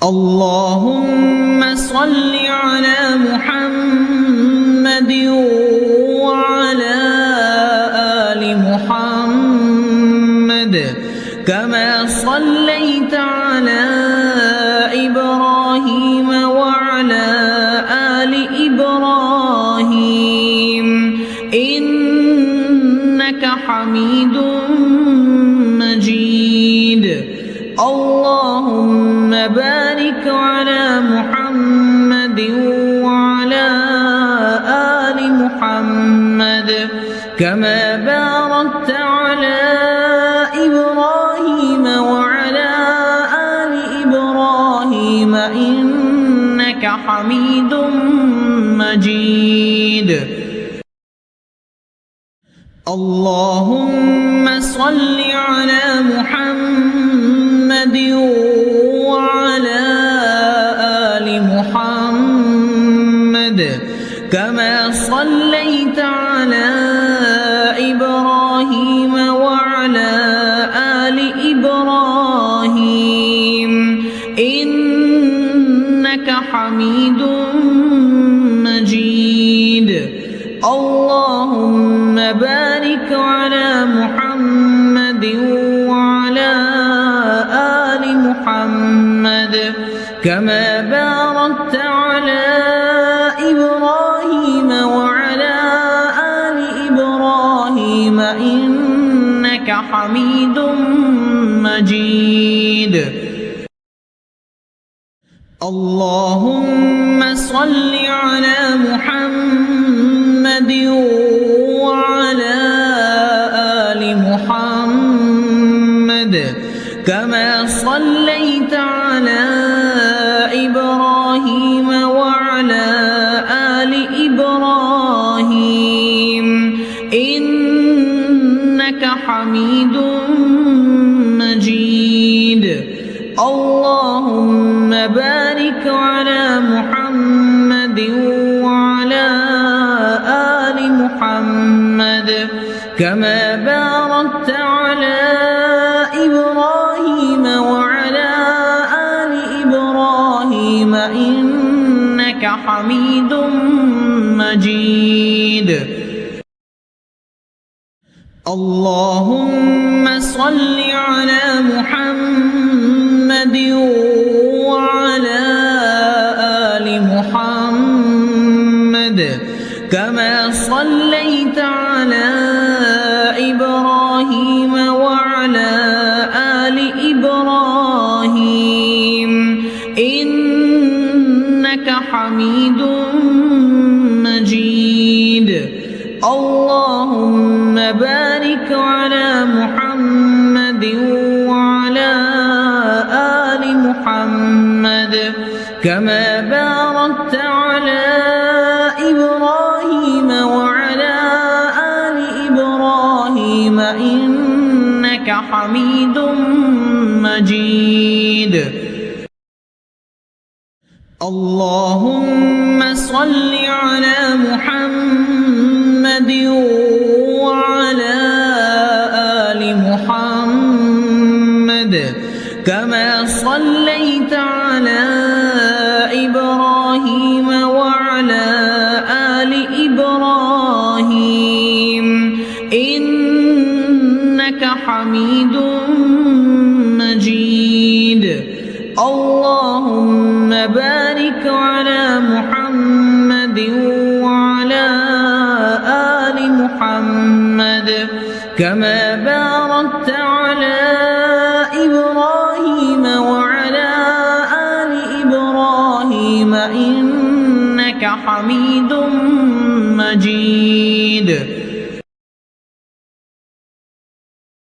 اللهم صل على محمد وعلى آل محمد كما صليت على إبراهيم وعلى آل إبراهيم إنك حميد مجيد. اللهم بارك على محمد وعلى آل محمد كما باركت على إبراهيم وعلى آل إبراهيم إنك حميد مجيد. اللهم صل على محمد وعلى آل محمد كما صليت على إبراهيم وعلى آل إبراهيم إنك حميد مجيد. اللهم بارك على محمد وعلى آل محمد كما باركت على إبراهيم وعلى آل إبراهيم إنك حميد مجيد. اللهم صل على محمد وعلى آل محمد كما صليت على إبراهيم وعلى آل إبراهيم إنك حميد مجيد. اللهم بارك على محمد وعلى آل محمد كما باركت على إبراهيم وعلى آل إبراهيم إنك حميد مجيد. اللهم صل على محمد وعلى آل محمد كما صليت على إبراهيم وعلى آل إبراهيم إنك حميد مجيد. اللهم بارك على محمد وعلى آل محمد كما باركت على إبراهيم وعلى آل إبراهيم إنك حميد مجيد. اللهم صل على محمد وعلى آل محمد كما صليت على إبراهيم وعلى آل إبراهيم إنك حميد مجيد. اللهم بارك على محمد وعلى آل محمد كما باركت على إبراهيم وعلى آل إبراهيم إنك حميد مجيد.